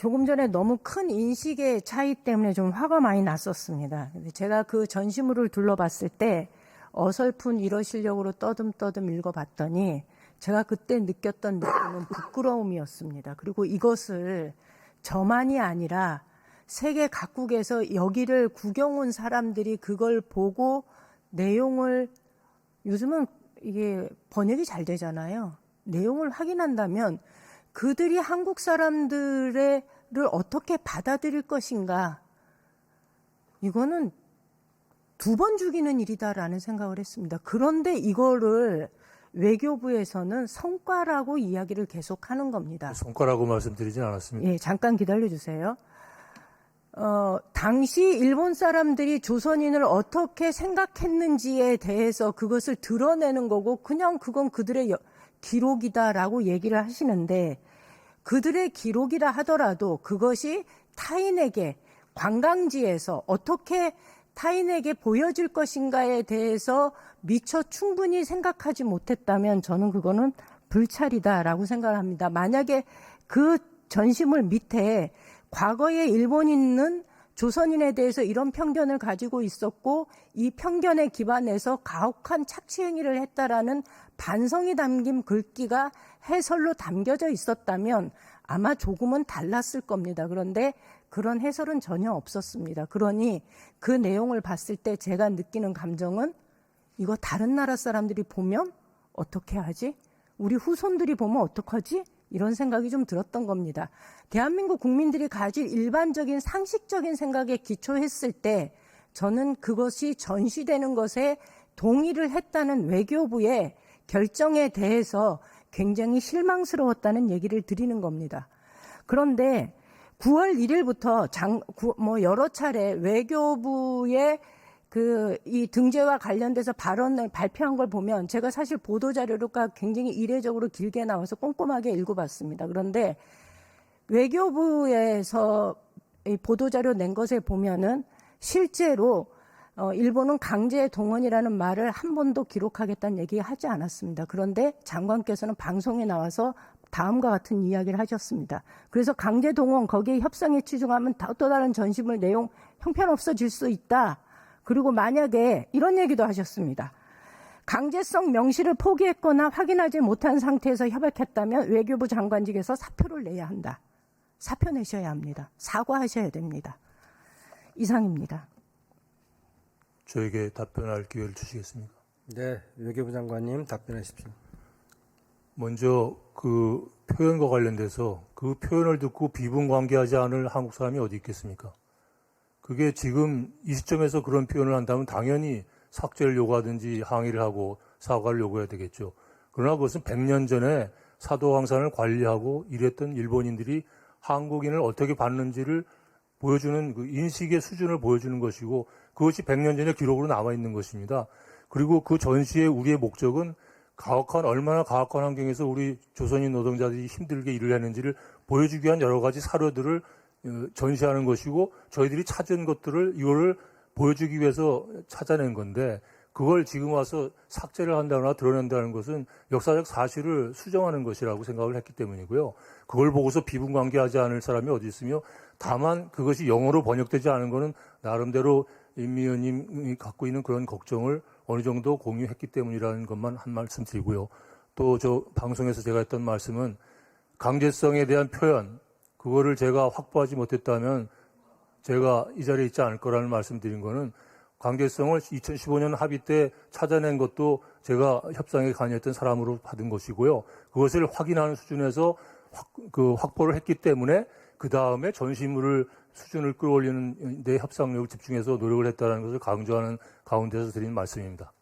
조금 전에 너무 큰 인식의 차이 때문에 좀 화가 많이 났었습니다. 제가 그 전시물을 둘러봤을 때 어설픈 일어 실력으로 떠듬떠듬 읽어봤더니 제가 그때 느꼈던 느낌은 부끄러움이었습니다. 그리고 이것을 저만이 아니라 세계 각국에서 여기를 구경 온 사람들이 그걸 보고 내용을, 요즘은 이게 번역이 잘 되잖아요. 내용을 확인한다면 그들이 한국 사람들을 어떻게 받아들일 것인가, 이거는 두 번 죽이는 일이다라는 생각을 했습니다. 그런데 이거를 외교부에서는 성과라고 이야기를 계속하는 겁니다. 성과라고 말씀드리진 않았습니다. 예, 잠깐 기다려주세요. 당시 일본 사람들이 조선인을 어떻게 생각했는지에 대해서 그것을 드러내는 거고, 그냥 그건 그들의 기록이다라고 얘기를 하시는데, 그들의 기록이라 하더라도 그것이 타인에게 관광지에서 어떻게 타인에게 보여질 것인가에 대해서 미처 충분히 생각하지 못했다면 저는 그거는 불찰이다라고 생각을 합니다. 만약에 그 전시물 밑에 과거에 일본인은 조선인에 대해서 이런 편견을 가지고 있었고 이 편견에 기반해서 가혹한 착취 행위를 했다라는 반성이 담긴 글귀가 해설로 담겨져 있었다면 아마 조금은 달랐을 겁니다. 그런데 그런 해설은 전혀 없었습니다. 그러니 그 내용을 봤을 때 제가 느끼는 감정은, 이거 다른 나라 사람들이 보면 어떻게 하지? 우리 후손들이 보면 어떡하지? 이런 생각이 좀 들었던 겁니다. 대한민국 국민들이 가질 일반적인 상식적인 생각에 기초했을 때 저는 그것이 전시되는 것에 동의를 했다는 외교부의 결정에 대해서 굉장히 실망스러웠다는 얘기를 드리는 겁니다. 그런데 9월 1일부터 여러 차례 외교부의 이 등재와 관련돼서 발언을 발표한 걸 보면, 제가 사실 보도자료가 굉장히 이례적으로 길게 나와서 꼼꼼하게 읽어봤습니다. 그런데 외교부에서 이 보도자료 낸 것에 보면은 실제로 일본은 강제 동원이라는 말을 한 번도 기록하겠다는 얘기 하지 않았습니다. 그런데 장관께서는 방송에 나와서 다음과 같은 이야기를 하셨습니다. 그래서 강제 동원, 거기에 협상에 치중하면 또 다른 전시물 내용 형편없어질 수 있다. 그리고 만약에 이런 얘기도 하셨습니다. 강제성 명시를 포기했거나 확인하지 못한 상태에서 협약했다면 외교부 장관직에서 사표를 내야 한다. 사표 내셔야 합니다. 사과하셔야 됩니다. 이상입니다. 저에게 답변할 기회를 주시겠습니까? 네, 외교부 장관님 답변하십시오. 먼저 그 표현과 관련돼서 그 표현을 듣고 비분관계하지 않을 한국 사람이 어디 있겠습니까? 그게 지금 이 시점에서 그런 표현을 한다면 당연히 삭제를 요구하든지 항의를 하고 사과를 요구해야 되겠죠. 그러나 그것은 100년 전에 사도황산을 관리하고 일했던 일본인들이 한국인을 어떻게 봤는지를 보여주는 그 인식의 수준을 보여주는 것이고, 그것이 100년 전에 기록으로 남아있는 것입니다. 그리고 그 전시의 우리의 목적은 얼마나 가혹한 환경에서 우리 조선인 노동자들이 힘들게 일을 했는지를 보여주기 위한 여러 가지 사료들을 전시하는 것이고, 저희들이 찾은 것들을 이거를 보여주기 위해서 찾아낸 건데, 그걸 지금 와서 삭제를 한다거나 드러낸다는 것은 역사적 사실을 수정하는 것이라고 생각을 했기 때문이고요. 그걸 보고서 비분관계하지 않을 사람이 어디 있으며, 다만 그것이 영어로 번역되지 않은 것은 나름대로 임미 의원님이 갖고 있는 그런 걱정을 어느 정도 공유했기 때문이라는 것만 한 말씀 드리고요. 또 저 방송에서 제가 했던 말씀은 강제성에 대한 표현, 그거를 제가 확보하지 못했다면 제가 이 자리에 있지 않을 거라는 말씀드린 거는, 강제성을 2015년 합의 때 찾아낸 것도 제가 협상에 관여했던 사람으로 받은 것이고요. 그것을 확인하는 수준에서 확보를 했기 때문에 그 다음에 전시물을 수준을 끌어올리는 데 협상력을 집중해서 노력을 했다는 것을 강조하는 가운데서 드린 말씀입니다.